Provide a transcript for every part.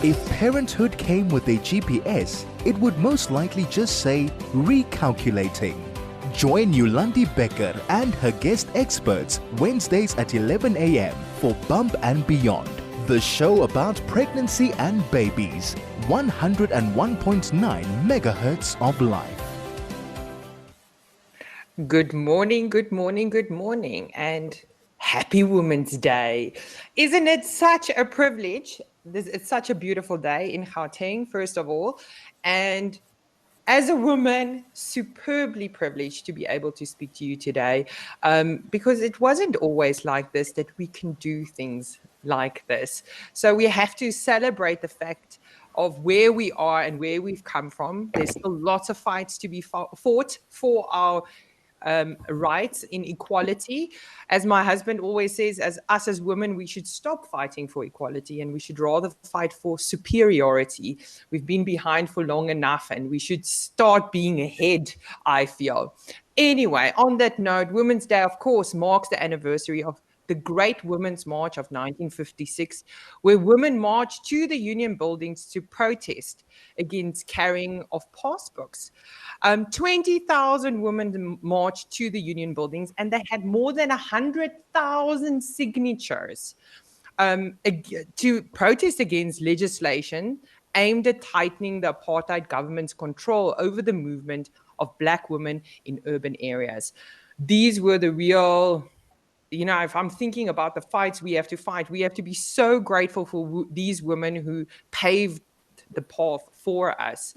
If parenthood came with a GPS, it would most likely just say recalculating. Join Yolandi Becker and her guest experts Wednesdays at 11 a.m. for Bump and Beyond, the show about pregnancy and babies. 101.9 megahertz of life. Good morning, good morning, good morning, and happy Women's Day. Isn't it such a privilege? It's such a beautiful day in Gauteng, first of all. And as a woman, superbly privileged to be able to speak to you today, because it wasn't always like this, that we can do things like this. So we have to celebrate the fact of where we are and where we've come from. There's still lots of fights to be fought for our rights in equality. As my husband always says, as women, we should stop fighting for equality and we should rather fight for superiority. We've been behind for long enough and we should start being ahead, I feel. Anyway, on that note, Women's Day, of course, marks the anniversary of the Great Women's March of 1956, where women marched to the union buildings to protest against carrying of passbooks. 20,000 women marched to the union buildings, and they had more than 100,000 signatures to protest against legislation aimed at tightening the apartheid government's control over the movement of Black women in urban areas. These were the real... if I'm thinking about the fights we have to fight, we have to be so grateful for these women who paved the path for us,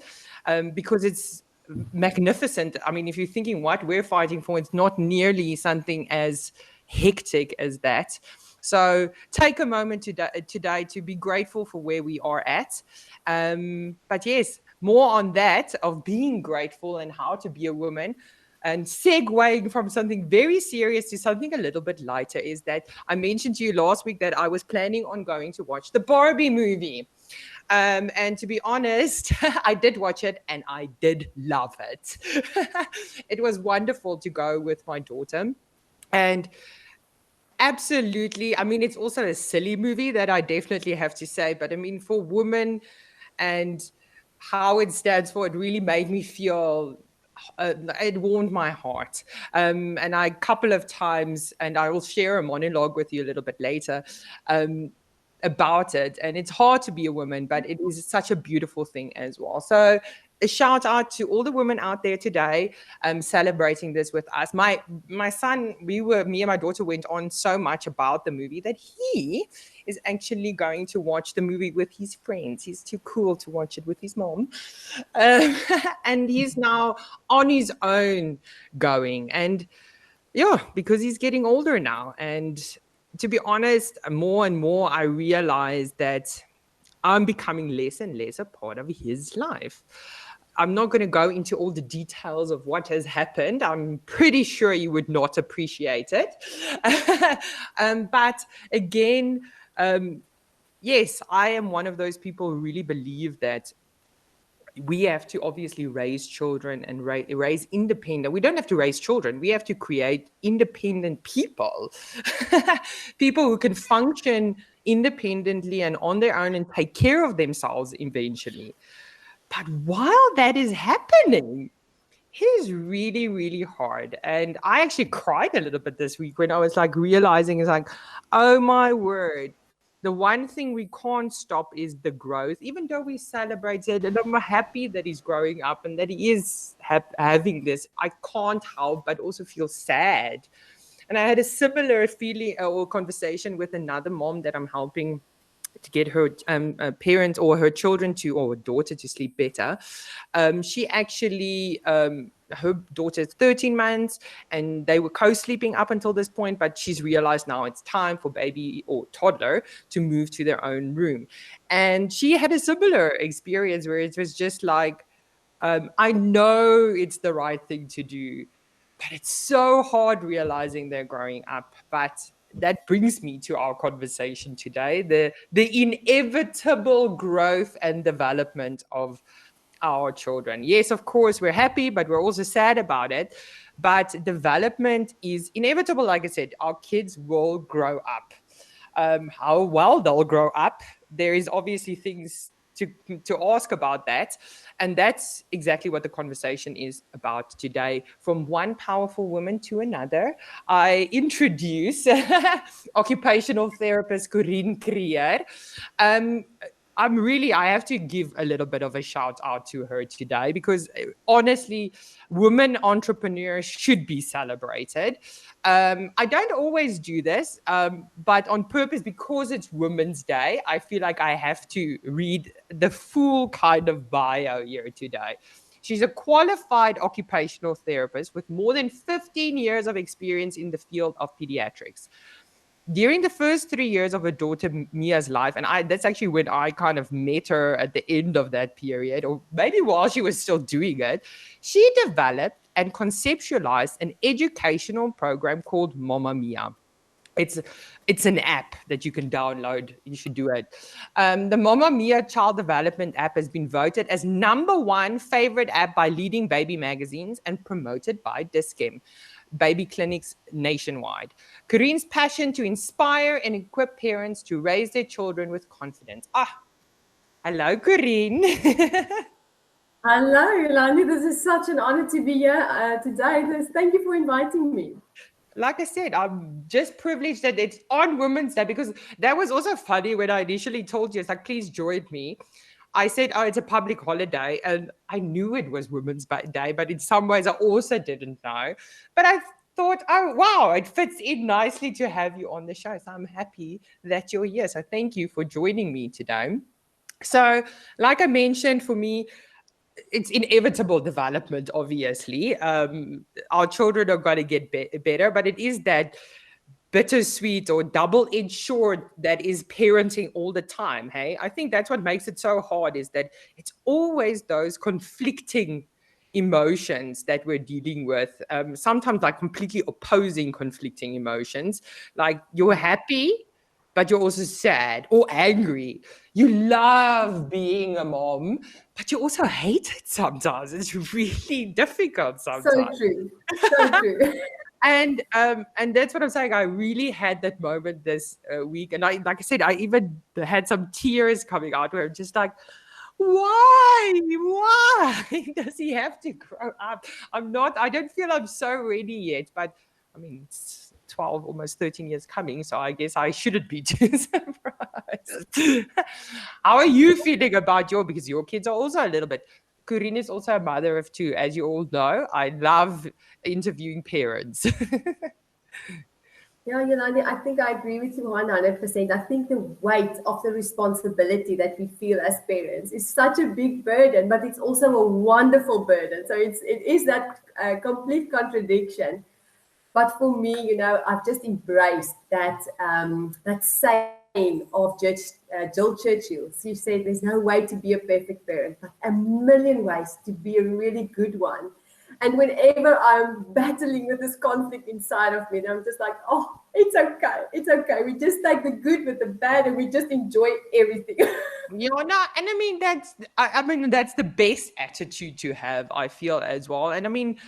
because it's magnificent. I mean, if you're thinking what we're fighting for, it's not nearly something as hectic as that. So take a moment today to be grateful for where we are at. But yes, more on that, of being grateful and how to be a woman. And segueing from something very serious to something a little bit lighter is that I mentioned to you last week that I was planning on going to watch the Barbie movie. And to be honest, I did watch it and I did love it. It was wonderful to go with my daughter. And absolutely, I mean, it's also a silly movie, that I definitely have to say. But I mean, for women and how it stands for, it really made me feel... it warmed my heart. And I, a couple of times, and I will share a monologue with you a little bit later about it. And it's hard to be a woman, but it is such a beautiful thing as well. So a shout out to all the women out there today celebrating this with us. My son, me and my daughter went on so much about the movie that he is actually going to watch the movie with his friends. He's too cool to watch it with his mom. And he's now on his own going. And yeah, because he's getting older now. And to be honest, more and more I realize that I'm becoming less and less a part of his life. I'm not going to go into all the details of what has happened. I'm pretty sure you would not appreciate it. But again, yes, I am one of those people who really believe that we have to obviously raise children and raise independent. We don't have to raise children. We have to create independent people, people who can function independently and on their own and take care of themselves eventually. But while that is happening, it is really, really hard. And I actually cried a little bit this week when I was like realizing, it's like, oh my word. The one thing we can't stop is the growth, even though we celebrate it. And I'm happy that he's growing up and that he is having this. I can't help but also feel sad. And I had a similar feeling or conversation with another mom that I'm helping to get her parents or her children to, or daughter to sleep better. She actually... her daughter is 13 months and they were co-sleeping up until this point, but she's realized now it's time for baby or toddler to move to their own room. And she had a similar experience where it was just like, I know it's the right thing to do, but it's so hard realizing they're growing up. But that brings me to our conversation today, the inevitable growth and development of our children. Yes, of course, we're happy, but we're also sad about it. But development is inevitable. Like I said, our kids will grow up. How well they'll grow up, there is obviously things to ask about that. And that's exactly what the conversation is about today. From one powerful woman to another, I introduce occupational therapist Corien Kruger. Um, I have to give a little bit of a shout out to her today because honestly, women entrepreneurs should be celebrated. I don't always do this, but on purpose, because it's Women's Day, I feel like I have to read the full kind of bio here today. She's a qualified occupational therapist with more than 15 years of experience in the field of pediatrics. During the first 3 years of her daughter Mia's life, and that's actually when I kind of met her at the end of that period, or maybe while she was still doing it, she developed and conceptualized an educational program called Mama Mia. It's an app that you can download. You should do it. The Mama Mia child development app has been voted as #1 favorite app by leading baby magazines and promoted by Dischem baby clinics nationwide. Korien's passion to inspire and equip parents to raise their children with confidence. Hello, Corien. Hello, Yolandi. This is such an honor to be here today. Thank you for inviting me. Like I said, I'm just privileged that it's on Women's Day, because that was also funny when I initially told you, it's like, please join me. I said, it's a public holiday, and I knew it was Women's Day, but in some ways I also didn't know. But I thought, oh, wow, it fits in nicely to have you on the show. So I'm happy that you're here. So thank you for joining me today. So like I mentioned, for me, it's inevitable development, obviously. Our children are going to get better, but it is that bittersweet or double-edged sword that is parenting all the time. Hey, I think that's what makes it so hard, is that it's always those conflicting emotions that we're dealing with, sometimes like completely opposing conflicting emotions. Like you're happy, but you're also sad or angry. You love being a mom, but you also hate it sometimes. It's really difficult sometimes. So true. So true. And that's what I'm saying. I really had that moment this week, and like I said, I even had some tears coming out where I'm just like, why does he have to grow up? I don't feel I'm so ready yet, but I mean, it's 12, almost 13 years coming, so I guess I shouldn't be too surprised. How are you feeling about because your kids are also a little bit. Corien is also a mother of 2, as you all know. I love interviewing parents. Yeah, Yolandi, I think I agree with you 100%. I think the weight of the responsibility that we feel as parents is such a big burden, but it's also a wonderful burden. So it is that complete contradiction. But for me, I've just embraced that saying of Jill Churchill. She said, "There's no way to be a perfect parent, but a million ways to be a really good one." And whenever I'm battling with this conflict inside of me, I'm just like, "Oh, it's okay. It's okay. We just take the good with the bad, and we just enjoy everything." And I mean that's the best attitude to have, I feel, as well. And I mean,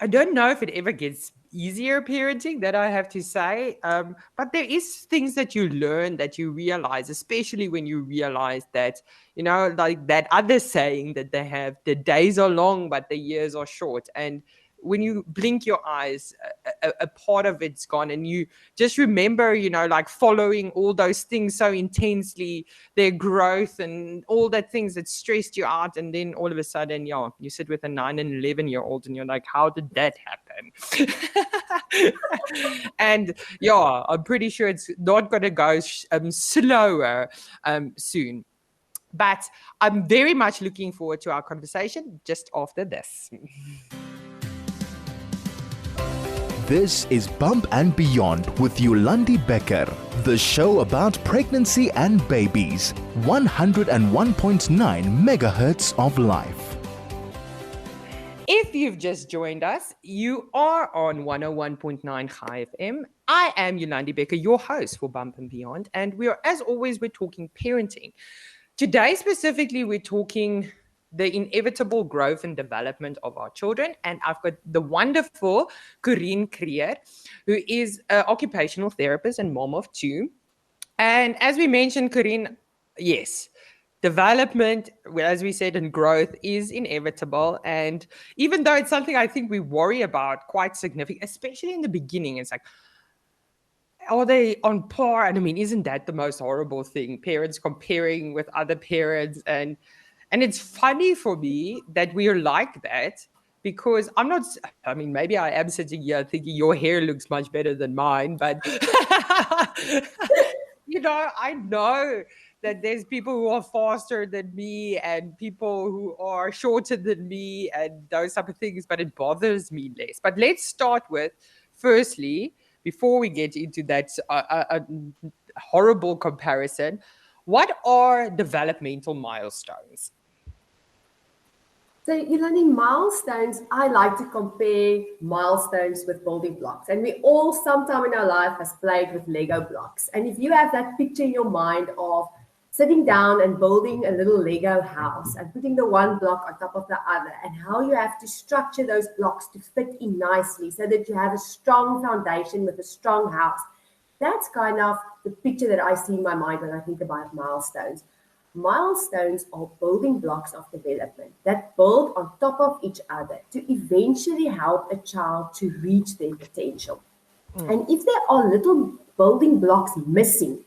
I don't know if it ever gets easier parenting, that I have to say. But there is things that you learn, that you realize, especially when you realize that, like that other saying that they have, the days are long, but the years are short. And when you blink your eyes, a part of it's gone, and you just remember, like following all those things so intensely, their growth and all that things that stressed you out. And then all of a sudden, you sit with a 9 and 11-year-old and you're like, how did that happen? And I'm pretty sure it's not going to go slower soon. But I'm very much looking forward to our conversation just after this. This is Bump and Beyond with Yolandi Becker, the show about pregnancy and babies. 101.9 megahertz of life. If you've just joined us, you are on 101.9 Chai FM. I am Yolandi Becker, your host for Bump and Beyond, and as always, we're talking parenting. Today, specifically, we're talking the inevitable growth and development of our children. And I've got the wonderful Corien Kruger, who is an occupational therapist and mom of 2. And as we mentioned, Corien, yes, development, as we said, and growth is inevitable. And even though it's something I think we worry about quite significant, especially in the beginning, it's like, are they on par? And I mean, isn't that the most horrible thing? Parents comparing with other parents. And it's funny for me that we are like that, because I'm not, I mean, maybe I am sitting here thinking your hair looks much better than mine, but I know that there's people who are faster than me and people who are shorter than me and those type of things, but it bothers me less. But let's start with, firstly, before we get into that horrible comparison, what are developmental milestones? So, in milestones, I like to compare milestones with building blocks. And we all sometime in our life has played with Lego blocks. And if you have that picture in your mind of sitting down and building a little Lego house and putting the one block on top of the other, and how you have to structure those blocks to fit in nicely so that you have a strong foundation with a strong house. That's kind of the picture that I see in my mind when I think about milestones. Milestones are building blocks of development that build on top of each other to eventually help a child to reach their potential. And if there are little building blocks missing,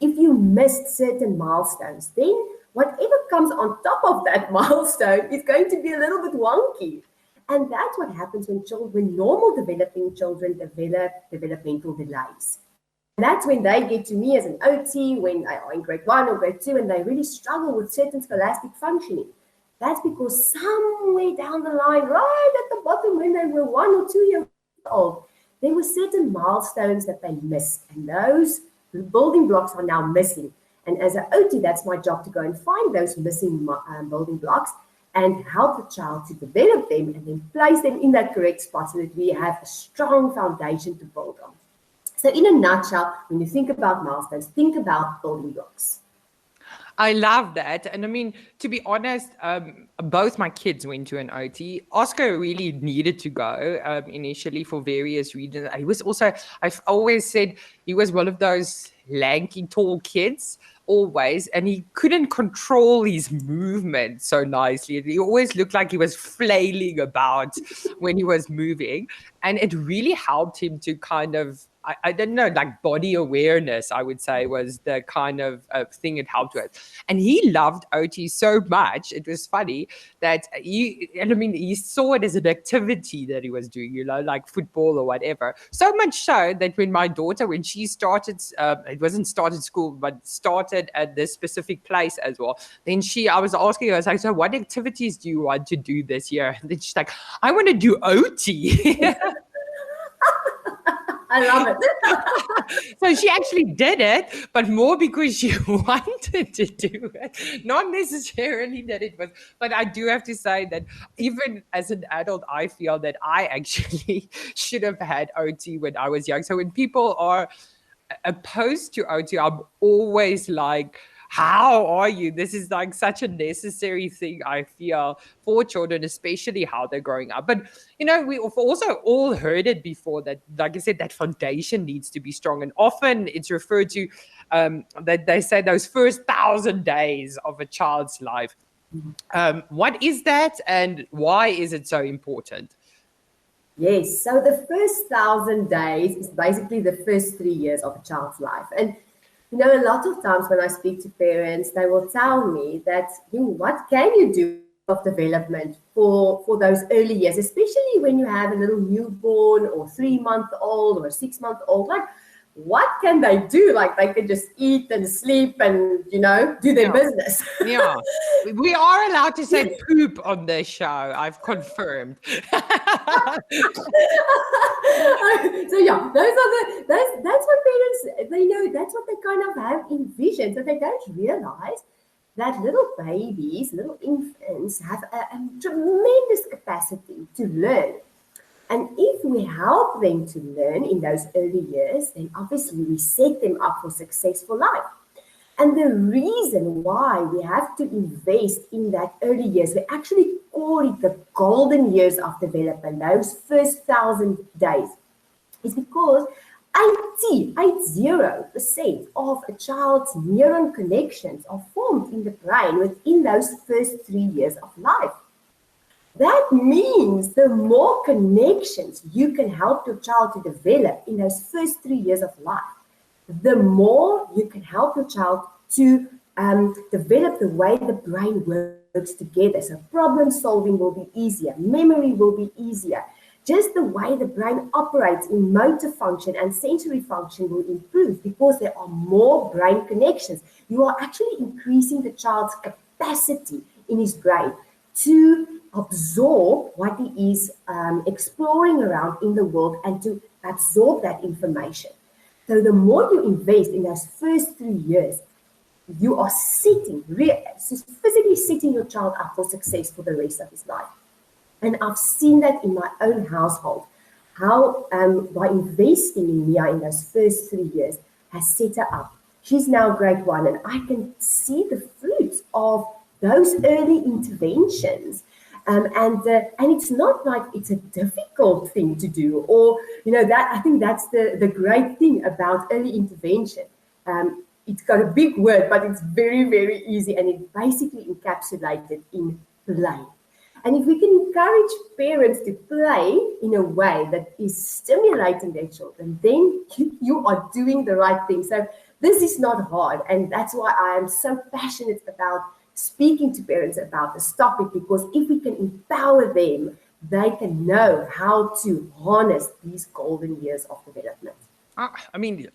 if you missed certain milestones, then whatever comes on top of that milestone is going to be a little bit wonky. And that's what happens when normal developing children develop developmental delays. And that's when they get to me as an OT, when they are in grade 1 or grade 2, and they really struggle with certain scholastic functioning. That's because somewhere down the line, right at the bottom, when they were 1 or 2 years old, there were certain milestones that they missed. And those building blocks are now missing. And as an OT, that's my job to go and find those missing building blocks and help the child to develop them and then place them in that correct spot so that we have a strong foundation to build on. So in a nutshell, when you think about milestones, think about building blocks. I love that. And I mean, to be honest, both my kids went to an OT. Oscar really needed to go initially for various reasons. I've always said he was one of those lanky, tall kids, always, and he couldn't control his movement so nicely. He always looked like he was flailing about when he was moving. And it really helped him to kind of, I don't know, like body awareness, I would say, was the kind of thing it helped with. And he loved OT so much. It was funny that he saw it as an activity that he was doing, like football or whatever. So much so that when she started, it wasn't started school, but started at this specific place as well. Then I was asking her, I was like, so what activities do you want to do this year? And then she's like, I want to do OT. I love it. So she actually did it, but more because she wanted to do it, not necessarily that it was. But I do have to say that even as an adult, I feel that I actually should have had OT when I was young. So when people are opposed to OT, I'm always like, how are you? This is like such a necessary thing, I feel, for children, especially how they're growing up. But, we've also all heard it before that, like I said, that foundation needs to be strong. And often it's referred to that they say those first 1,000 days of a child's life. What is that and why is it so important? Yes, so the first 1,000 days is basically the first 3 years of a child's life. And a lot of times when I speak to parents, they will tell me that, what can you do of development for those early years, especially when you have a little newborn or 3-month-old or a 6-month-old, like what can they do? Like they can just eat and sleep and, do their business. Yeah. We are allowed to say poop on this show. I've confirmed. So yeah, that's what parents, they know, that's what they kind of have envisioned. So they don't realize that little babies, little infants have a tremendous capacity to learn. And if we help them to learn in those early years, then obviously we set them up for successful life. And the reason why we have to invest in that early years, we actually call it the golden years of development, those first 1,000 days, is because 80% of a child's neuron connections are formed in the brain within those first 3 years of life. That means the more connections you can help your child to develop in those first 3 years of life, the more you can help your child to develop the way the brain works together. So problem solving will be easier, memory will be easier. Just the way the brain operates in motor function and sensory function will improve because there are more brain connections. You are actually increasing the child's capacity in his brain to absorb what he is exploring around in the world and to absorb that information. So the more you invest in those first 3 years, you are physically setting your child up for success for the rest of his life. And I've seen that in my own household, how by investing in Mia in those first 3 years has set her up. She's now grade 1, and I can see the fruits of those early interventions. And it's not like it's a difficult thing to do, or that I think that's the great thing about early intervention. It's got a big word, but it's very, very easy, and it's basically encapsulated in play. And if we can encourage parents to play in a way that is stimulating their children, then you are doing the right thing. So this is not hard, and that's why I am so passionate about speaking to parents about this topic, because if we can empower them, they can know how to harness these golden years of development. I mean,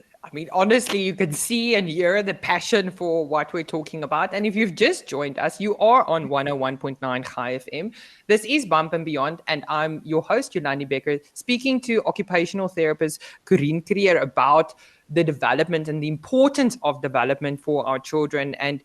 honestly, you can see and hear the passion for what we're talking about. And if you've just joined us, you are on 101.9 Chai FM. This is Bump and Beyond, and I'm your host, Yolandi Becker, speaking to occupational therapist Corien Kruger about the development and the importance of development for our children. And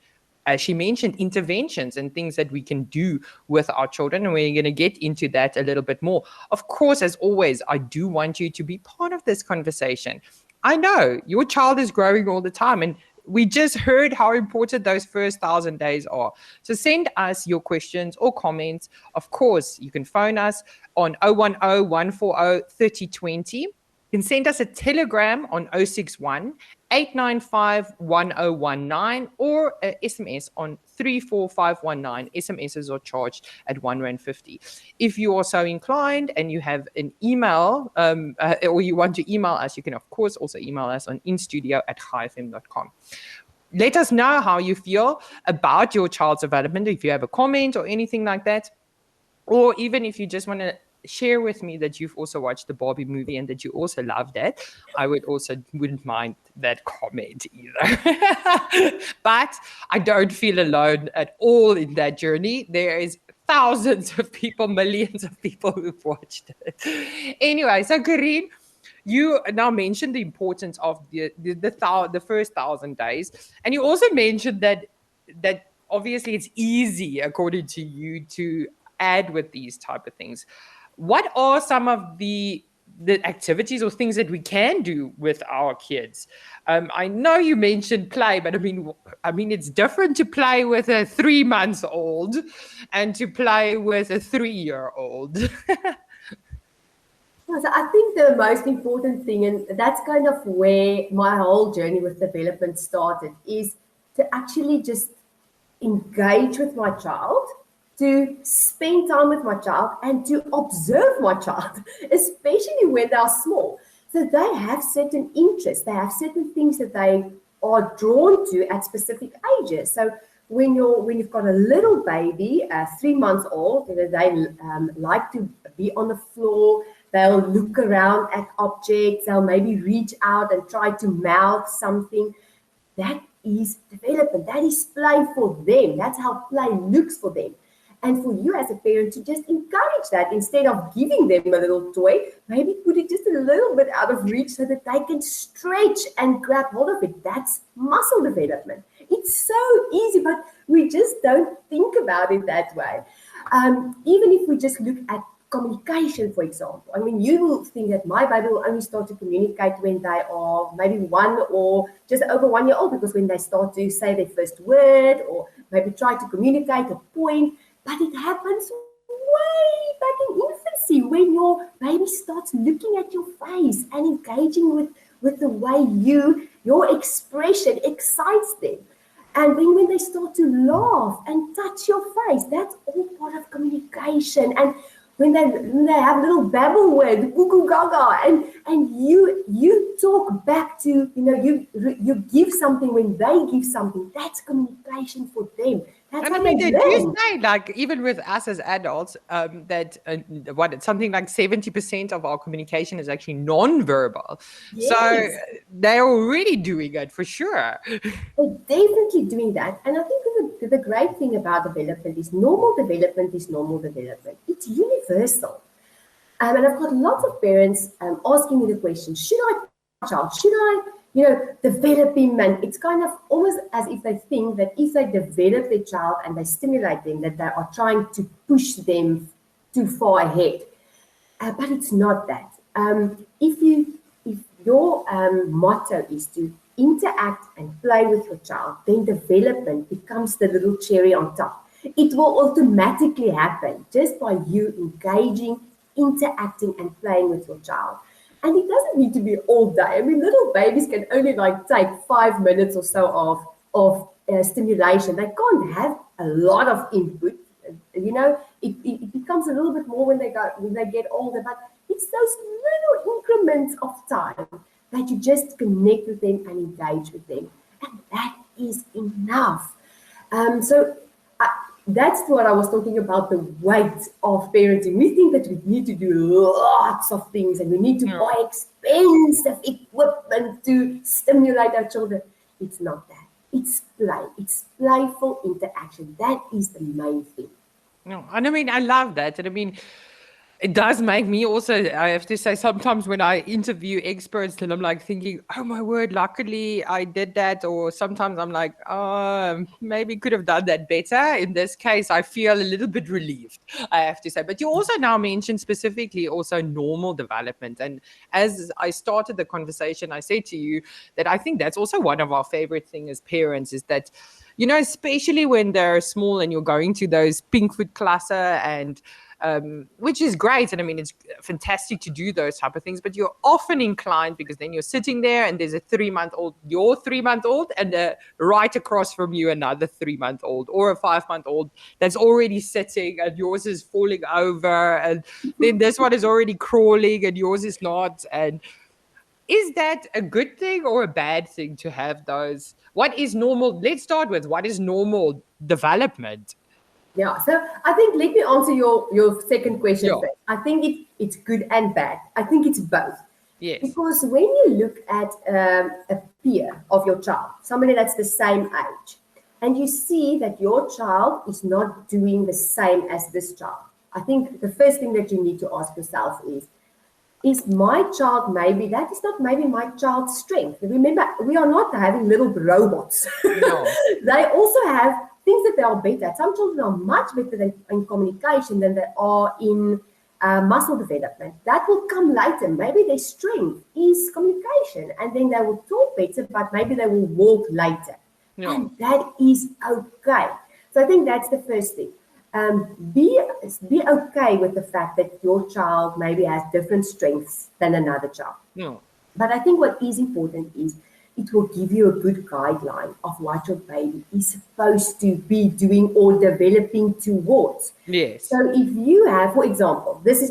as she mentioned, interventions and things that we can do with our children. And we're going to get into that a little bit more. Of course, as always, I do want you to be part of this conversation. I know your child is growing all the time, and we just heard how important those first 1,000 days are. So send us your questions or comments. Of course, you can phone us on 010-140-3020. You can send us a telegram on 061-895-1019 or a SMS on 34519. SMSs are charged at R1.50. If you are so inclined and you have an email or you want to email us, you can of course also email us on instudio@chaifm.com. Let us know how you feel about your child's development, if you have a comment or anything like that, or even if you just want to share with me that you've also watched the Barbie movie and that you also loved it. I wouldn't mind that comment either. But I don't feel alone at all in that journey. There is thousands of people, millions of people who've watched it. Anyway, so Corien, you now mentioned the importance of the first 1,000 days, and you also mentioned that obviously it's easy, according to you, to add with these type of things. What are some of the activities or things that we can do with our kids? I know you mentioned play, but I mean, it's different to play with a 3-month-old and to play with a 3-year-old. So I think the most important thing, and that's kind of where my whole journey with development started, is to actually just engage with my child, to spend time with my child, and to observe my child, especially when they are small. So they have certain interests, they have certain things that they are drawn to at specific ages. So when you've got a little baby, 3 months old, they like to be on the floor, they'll look around at objects, they'll maybe reach out and try to mouth something. That is development, that is play for them, that's how play looks for them. And for you as a parent to just encourage that, instead of giving them a little toy, maybe put it just a little bit out of reach so that they can stretch and grab hold of it. That's muscle development. It's so easy, but we just don't think about it that way. Even if we just look at communication, for example. I mean, you will think that my baby will only start to communicate when they are maybe 1 or just over 1 year old, because when they start to say their first word or maybe try to communicate a point. But it happens way back in infancy when your baby starts looking at your face and engaging with with the way your expression excites them. And then when they start to laugh and touch your face, that's all part of communication. And when they have little babble word, cuckoo gaga, and you talk back to, you give something when they give something, that's communication for them. That's And how I mean, they they do learn. say, like, even with us as adults, that something like 70% of our communication is actually non-verbal. So Yes. they're already doing it for sure. They're definitely doing that. And I think the great thing about development is normal development is normal development. It's universal. And I've got lots of parents asking me the question, should I develop him? And it's kind of almost as if they think that if they develop their child and they stimulate them, that they are trying to push them too far ahead. But it's not that. If your motto is to interact and play with your child, then development becomes the little cherry on top. It will automatically happen just by you engaging, interacting and playing with your child. And it doesn't need to be all day. I mean, little babies can only take 5 minutes or so of stimulation. They can't have a lot of input. It becomes a little bit more when they get older, but it's those little increments of time that you just connect with them and engage with them. And that is enough. That's what I was talking about, the weight of parenting. We think that we need to do lots of things and we need to buy expensive equipment to stimulate our children. It's not that. It's play. It's playful interaction. That is the main thing. No, and I mean, I love that. And I mean, it does make me also, I have to say, sometimes when I interview experts and I'm like thinking, oh my word, luckily I did that. Or sometimes I'm like, oh, maybe could have done that better. In this case, I feel a little bit relieved, I have to say. But you also now mentioned specifically also normal development. And as I started the conversation, I said to you that I think that's also one of our favorite things as parents is that, especially when they're small and you're going to those pink food cluster and which is great. And I mean, it's fantastic to do those type of things, but you're often inclined because then you're sitting there and there's a 3-month-old, your 3-month-old, and right across from you, another 3-month-old or a 5-month-old that's already sitting and yours is falling over. And then this one is already crawling and yours is not. And is that a good thing or a bad thing to have those? What is normal? Let's start with what is normal development? Yeah, so I think let me answer your second question first. I think it's good and bad. I think it's both. Yes. Because when you look at a peer of your child, somebody that's the same age, and you see that your child is not doing the same as this child, I think the first thing that you need to ask yourself is my child that is not maybe my child's strength. Remember, we are not having little robots. No. They also have things that they are better at. Some children are much better in communication than they are in muscle development. That will come later. Maybe their strength is communication and then they will talk better, but maybe they will walk later. No. And that is okay. So I think that's the first thing. Be okay with the fact that your child maybe has different strengths than another child. No. But I think what is important is it will give you a good guideline of what your baby is supposed to be doing or developing towards. Yes. So if you have, for example, this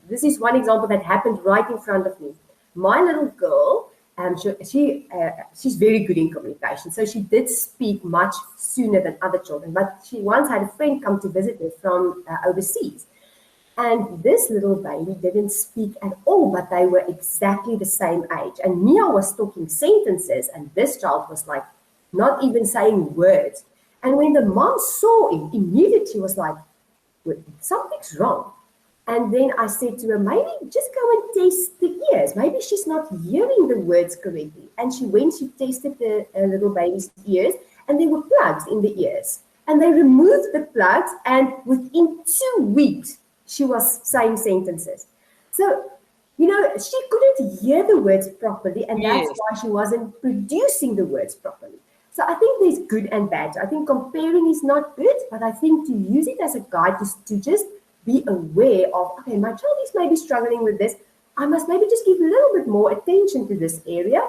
is one example that happened right in front of me. My little girl, she's very good in communication. So she did speak much sooner than other children. But she once had a friend come to visit her from overseas. And this little baby didn't speak at all, but they were exactly the same age. And Mia was talking sentences, and this child was like not even saying words. And when the mom saw it, immediately she was like, something's wrong. And then I said to her, maybe just go and test the ears. Maybe she's not hearing the words correctly. And she tested the little baby's ears, and there were plugs in the ears. And they removed the plugs, and within 2 weeks, she was saying sentences. So, she couldn't hear the words properly, and that's why she wasn't producing the words properly. So I think there's good and bad. I think comparing is not good, but I think to use it as a guide to just be aware of, okay, my child is maybe struggling with this. I must maybe just give a little bit more attention to this area.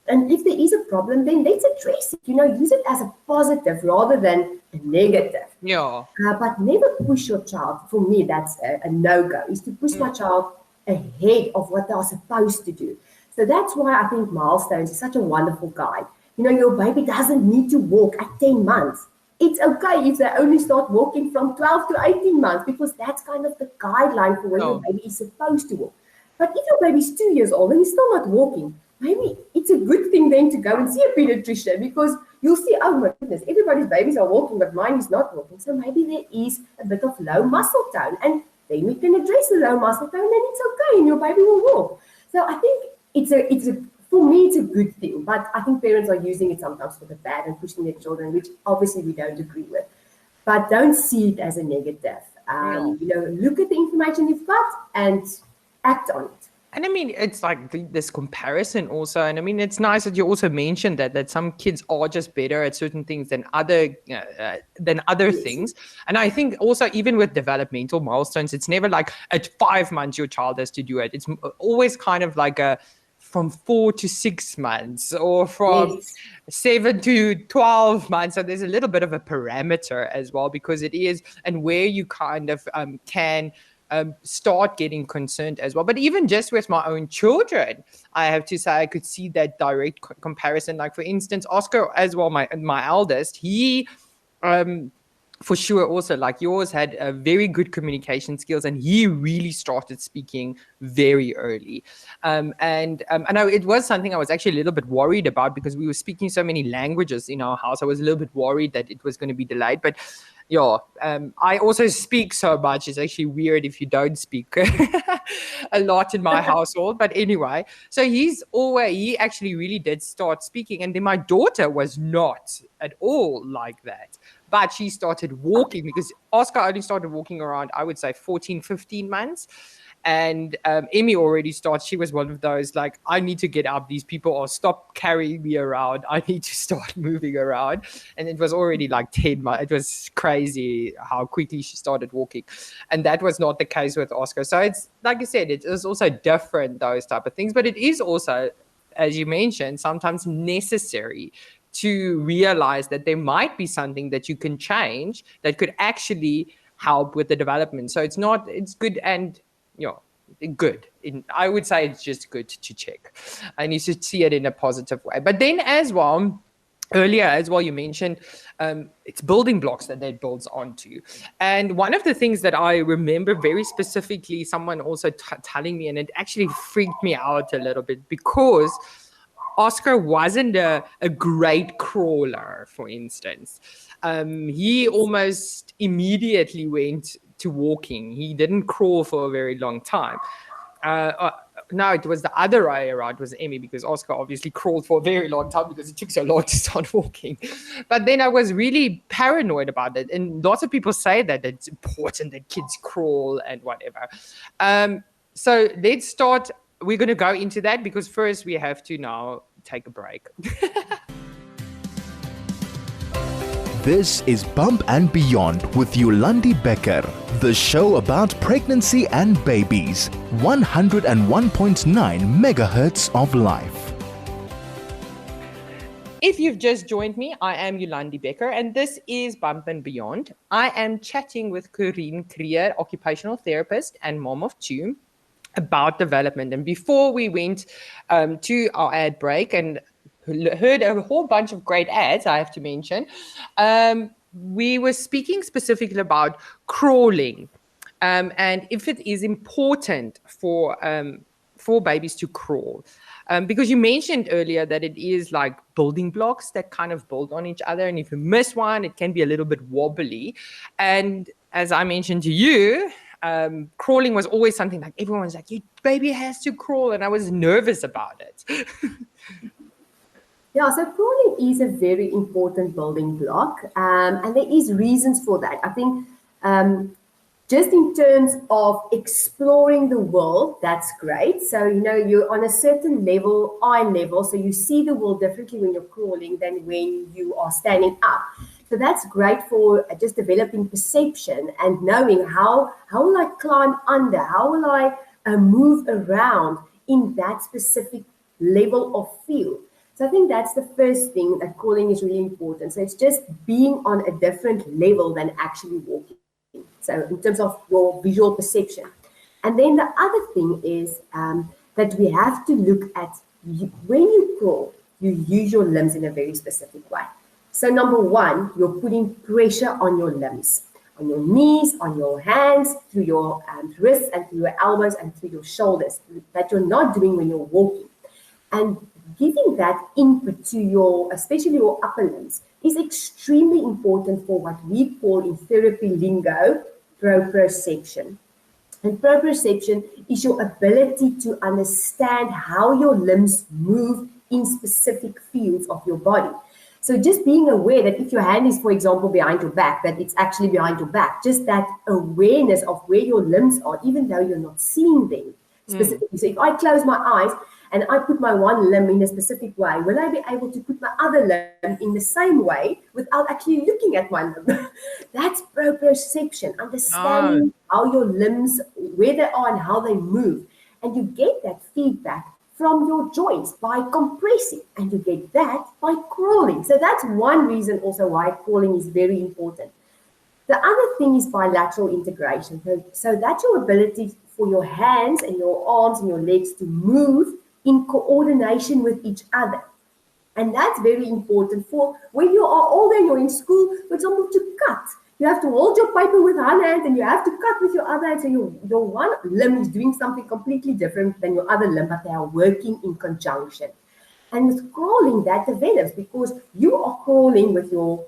And if there is a problem, then let's address it. Use it as a positive rather than a negative. Yeah. But never push your child. For me, that's a no-go, is to push my child ahead of what they are supposed to do. So that's why I think Milestones is such a wonderful guide. Your baby doesn't need to walk at 10 months. It's okay if they only start walking from 12 to 18 months, because that's kind of the guideline for when your baby is supposed to walk. But if your baby's 2 years old and he's still not walking, maybe it's a good thing then to go and see a pediatrician, because you'll see, oh my goodness, everybody's babies are walking, but mine is not walking. So maybe there is a bit of low muscle tone, and then we can address the low muscle tone, and it's okay, and your baby will walk. So I think for me, it's a good thing, but I think parents are using it sometimes for the bad and pushing their children, which obviously we don't agree with. But don't see it as a negative. Look at the information you've got and act on it. And I mean, it's like this comparison also. And I mean, it's nice that you also mentioned that some kids are just better at certain things than other things. And I think also, even with developmental milestones, it's never like at 5 months your child has to do it. It's always kind of like from 4 to 6 months, or from 7 to 12 months. So there's a little bit of a parameter as well, because it is, and where you kind of can start getting concerned as well. But even just with my own children, I have to say I could see that direct comparison. Like, for instance, Oscar as well, my eldest, he for sure also, like yours, had very good communication skills, and he really started speaking very early. And I know it was something I was actually a little bit worried about, because we were speaking so many languages in our house. I was a little bit worried that it was going to be delayed. But yeah, I also speak so much. It's actually weird if you don't speak a lot in my household. But anyway, so he actually really did start speaking. And then my daughter was not at all like that. But she started walking, because Oscar only started walking around, I would say, 14, 15 months. And Emmy already started. She was one of those, like, I need to get up. These people are stop carrying me around. I need to start moving around. And it was already like 10 months. It was crazy how quickly she started walking. And that was not the case with Oscar. So it's, like I said, it is also different, those type of things. But it is also, as you mentioned, sometimes necessary to realize that there might be something that you can change that could actually help with the development. So it's good and, good. I would say it's just good to check. And you should see it in a positive way. But then earlier as well, you mentioned it's building blocks that builds onto. And one of the things that I remember very specifically, someone also telling me, and it actually freaked me out a little bit, because Oscar wasn't a great crawler, for instance. He almost immediately went to walking. He didn't crawl for a very long time. No, it was the other way around. It was Emmy, because Oscar obviously crawled for a very long time because it took so long to start walking. But then I was really paranoid about it. And lots of people say that it's important that kids crawl and whatever. So let's start. We're going to go into that, because first we have to now take a break. This is Bump and Beyond with Yolandi Becker, the show about pregnancy and babies. 101.9 megahertz of life. If you've just joined me, I am Yolandi Becker, and this is Bump and Beyond. I am chatting with Corien, Kruger, occupational therapist and mom of two, about development. And before we went to our ad break and heard a whole bunch of great ads, I have to mention, we were speaking specifically about crawling, and if it is important for babies to crawl. Because you mentioned earlier that it is like building blocks that kind of build on each other. And if you miss one, it can be a little bit wobbly. And as I mentioned to you, crawling was always something like everyone's like, your baby has to crawl. And I was nervous about it. Yeah, so crawling is a very important building block. And there is reasons for that. I think just in terms of exploring the world, that's great. So, you're on a certain level, eye level, so you see the world differently when you're crawling than when you are standing up. So that's great for just developing perception and knowing how will I climb under? How will I move around in that specific level of feel. So I think that's the first thing that crawling is really important. So it's just being on a different level than actually walking. So in terms of your visual perception. And then the other thing is that we have to look at when you crawl, you use your limbs in a very specific way. So number one, you're putting pressure on your limbs, on your knees, on your hands, through your wrists and through your elbows and through your shoulders, that you're not doing when you're walking. And giving that input to your, especially your upper limbs, is extremely important for what we call in therapy lingo, proprioception. And proprioception is your ability to understand how your limbs move in specific fields of your body. So just being aware that if your hand is, for example, behind your back, that it's actually behind your back, just that awareness of where your limbs are, even though you're not seeing them specifically. So if I close my eyes and I put my one limb in a specific way, will I be able to put my other limb in the same way without actually looking at my limb? That's proprioception, understanding how your limbs, where they are and how they move. And you get that feedback from your joints by compressing, and you get that by crawling. So that's one reason also why crawling is very important. The other thing is bilateral integration. So that's your ability for your hands and your arms and your legs to move in coordination with each other. And that's very important for when you are older, you're in school, for example, to cut. You have to hold your paper with one hand and you have to cut with your other hand. So your one limb is doing something completely different than your other limb, but they are working in conjunction. And with crawling, that develops because you are crawling with your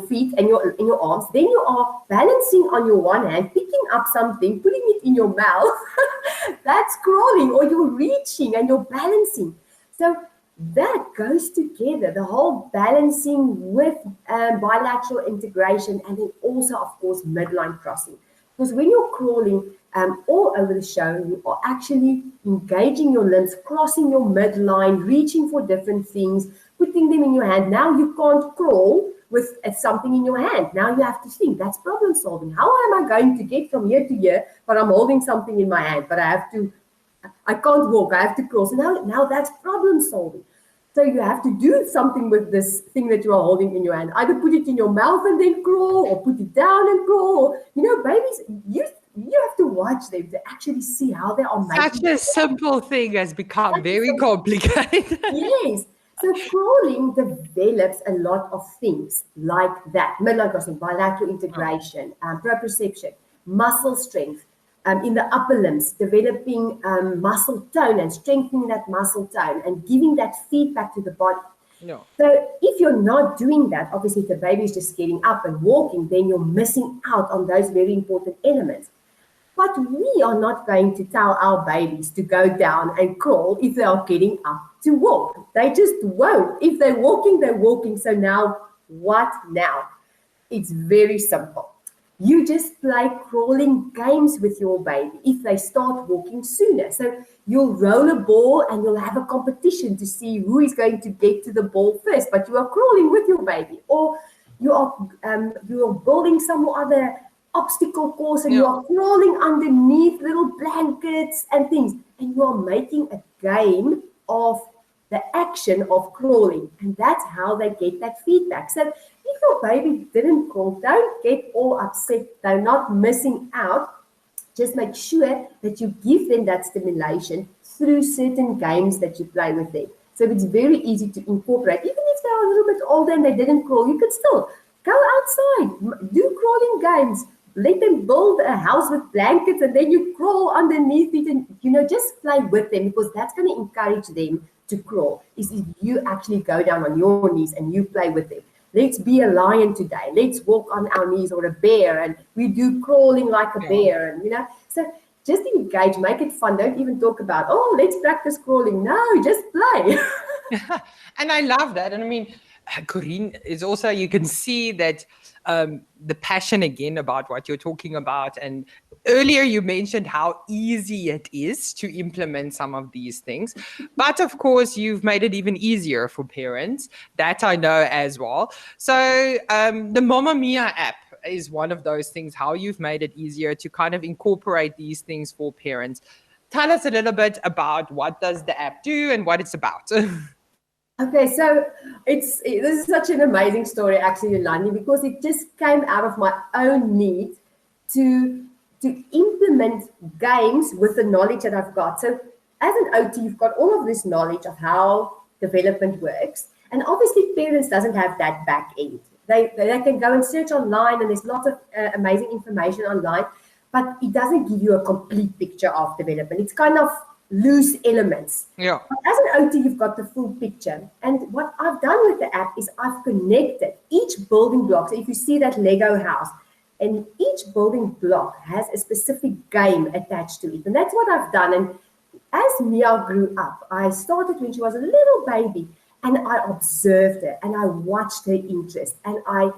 feet and your arms. Then you are balancing on your one hand, picking up something, putting it in your mouth. That's crawling, or you're reaching and you're balancing. So that goes together, the whole balancing with bilateral integration, and then also, of course, midline crossing. Because when you're crawling all over the show, you are actually engaging your limbs, crossing your midline, reaching for different things, putting them in your hand. Now you can't crawl with something in your hand. Now you have to think, that's problem solving. How am I going to get from here to here, but I'm holding something in my hand, but I can't walk, I have to crawl. So now that's problem solving. So you have to do something with this thing that you are holding in your hand. Either put it in your mouth and then crawl, or put it down and crawl. Or, babies, you have to watch them to actually see how they are making. Such a simple thing has become very complicated. Yes. So crawling develops a lot of things like that. Midline crossing, bilateral integration, proprioception, muscle strength, in the upper limbs, developing muscle tone and strengthening that muscle tone and giving that feedback to the body. No. So if you're not doing that, obviously if the baby is just getting up and walking, then you're missing out on those very important elements. But we are not going to tell our babies to go down and crawl if they are getting up to walk. They just won't. If they're walking, they're walking. So now, what now? It's very simple. You just play crawling games with your baby if they start walking sooner. So you'll roll a ball and you'll have a competition to see who is going to get to the ball first, but you are crawling with your baby. Or you are building some other obstacle course and you are crawling underneath little blankets and things. And you are making a game of the action of crawling. And that's how they get that feedback. So if your baby didn't crawl, don't get all upset. They're not missing out. Just make sure that you give them that stimulation through certain games that you play with them. So it's very easy to incorporate. Even if they're a little bit older and they didn't crawl, you could still go outside, do crawling games. Let them build a house with blankets and then you crawl underneath it and, just play with them, because that's going to encourage them to crawl, is if you actually go down on your knees and you play with them. Let's be a lion today. Let's walk on our knees, or a bear, and we do crawling like a bear. And, so just engage, make it fun. Don't even talk about, let's practice crawling. No, just play. And I love that. And I mean, Corien is also, you can see that the passion again about what you're talking about. And earlier you mentioned how easy it is to implement some of these things. But of course, you've made it even easier for parents. That I know as well. So the Mamma Mia app, is one of those things, how you've made it easier to kind of incorporate these things for parents. Tell us a little bit about what does the app do and what it's about. Okay, so this is such an amazing story, actually, Yolandi, because it just came out of my own need to implement games with the knowledge that I've got. So as an OT, you've got all of this knowledge of how development works, and obviously parents doesn't have that back end. They can go and search online, and there's lots of amazing information online, but it doesn't give you a complete picture of development. It's kind of loose elements. Yeah. But as an OT, you've got the full picture. And what I've done with the app is I've connected each building block. So if you see that Lego house, and each building block has a specific game attached to it. And that's what I've done. And as Mia grew up, I started when she was a little baby, and I observed her and I watched her interest, and I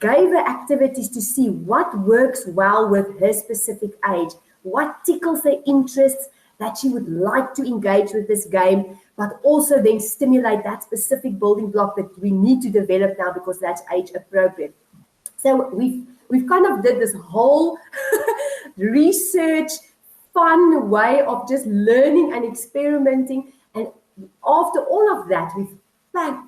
gave her activities to see what works well with her specific age, what tickles her interests that she would like to engage with this game, but also then stimulate that specific building block that we need to develop now because that's age appropriate. So we've kind of did this whole research, fun way of just learning and experimenting. And after all of that, we've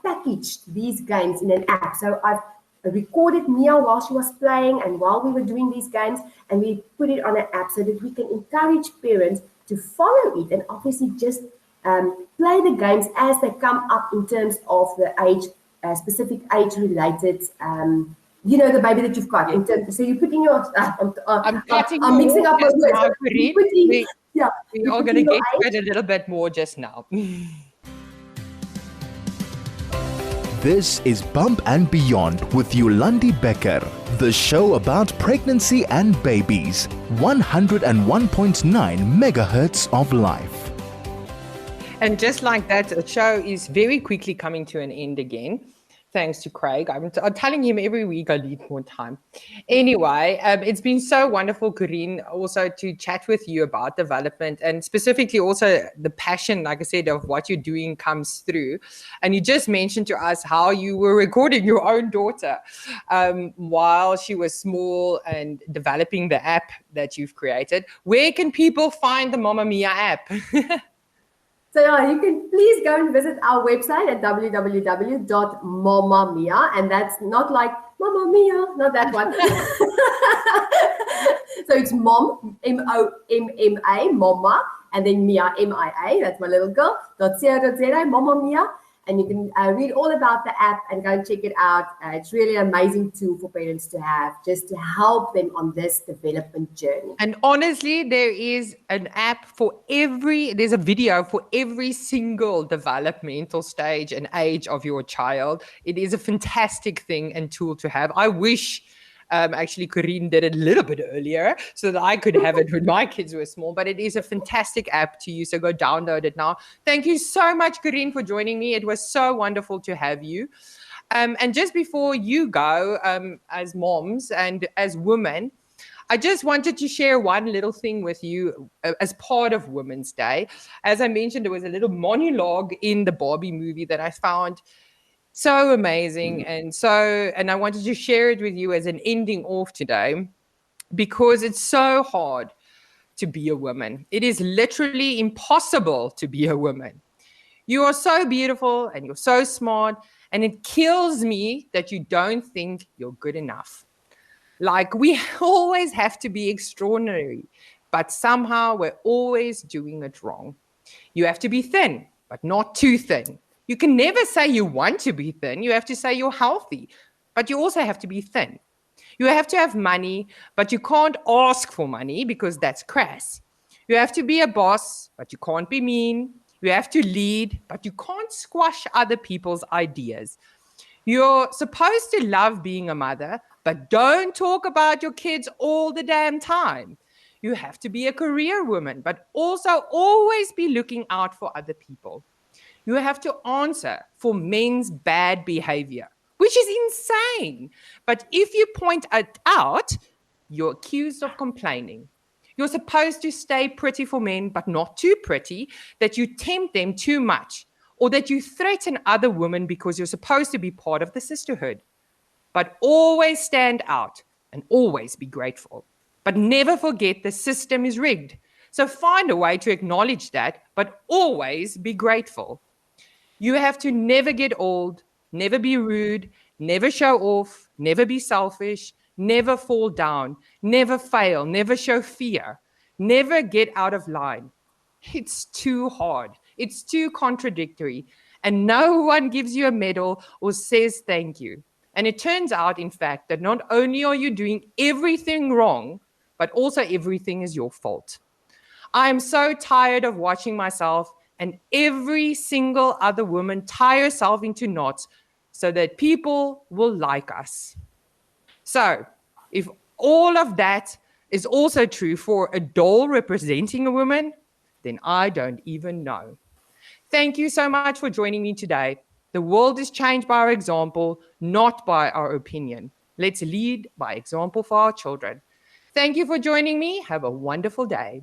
packaged these games in an app. So I've recorded Mia while she was playing and while we were doing these games, and we put it on an app so that we can encourage parents to follow it and obviously just play the games as they come up in terms of the age, specific age-related, the baby that you've got. In terms, so you put in your... I'm mixing up my words. We are going to get to it a little bit more just now. This is Bump and Beyond with Yolandi Becker, the show about pregnancy and babies. 101.9 megahertz of life. And just like that, the show is very quickly coming to an end again. Thanks to Craig. I'm telling him every week I need more time. Anyway, it's been so wonderful, Corien, also to chat with you about development, and specifically also the passion, like I said, of what you're doing comes through. And you just mentioned to us how you were recording your own daughter while she was small and developing the app that you've created. Where can people find the Mamma Mia app? So yeah, you can please go and visit our website at www.mommamia, and that's not like Mamma Mia, not that one. So it's mom, M-O-M-M-A, Mama, and then Mia, M-I-A, that's my little girl, .co.za, Mamma Mia. And you can read all about the app and go and check it out. It's really an amazing tool for parents to have, just to help them on this development journey. And honestly, there is an app there's a video for every single developmental stage and age of your child. It is a fantastic thing and tool to have. I wish actually Corien did it a little bit earlier so that I could have it when my kids were small, but it is a fantastic app to use, so go download it now. Thank you so much, Corien, for joining me. It was so wonderful to have you. And just before you go, as moms and as women, I just wanted to share one little thing with you as part of Women's Day. As I mentioned, there was a little monologue in the Barbie movie that I found so amazing. And I wanted to share it with you as an ending off today, because it's so hard to be a woman. It is literally impossible to be a woman. You are so beautiful and you're so smart, and it kills me that you don't think you're good enough. Like, we always have to be extraordinary, but somehow we're always doing it wrong. You have to be thin, but not too thin. You can never say you want to be thin. You have to say you're healthy, but you also have to be thin. You have to have money, but you can't ask for money because that's crass. You have to be a boss, but you can't be mean. You have to lead, but you can't squash other people's ideas. You're supposed to love being a mother, but don't talk about your kids all the damn time. You have to be a career woman, but also always be looking out for other people. You have to answer for men's bad behavior, which is insane. But if you point it out, you're accused of complaining. You're supposed to stay pretty for men, but not too pretty, that you tempt them too much, or that you threaten other women because you're supposed to be part of the sisterhood. but always stand out and always be grateful. But never forget the system is rigged. So find a way to acknowledge that, but always be grateful. You have to never get old, never be rude, never show off, never be selfish, never fall down, never fail, never show fear, never get out of line. It's too hard. It's too contradictory. And no one gives you a medal or says thank you. And it turns out, in fact, that not only are you doing everything wrong, but also everything is your fault. I am so tired of watching myself and every single other woman tie herself into knots so that people will like us. So, if all of that is also true for a doll representing a woman, then I don't even know. Thank you so much for joining me today. The world is changed by our example, not by our opinion. Let's lead by example for our children. Thank you for joining me. Have a wonderful day.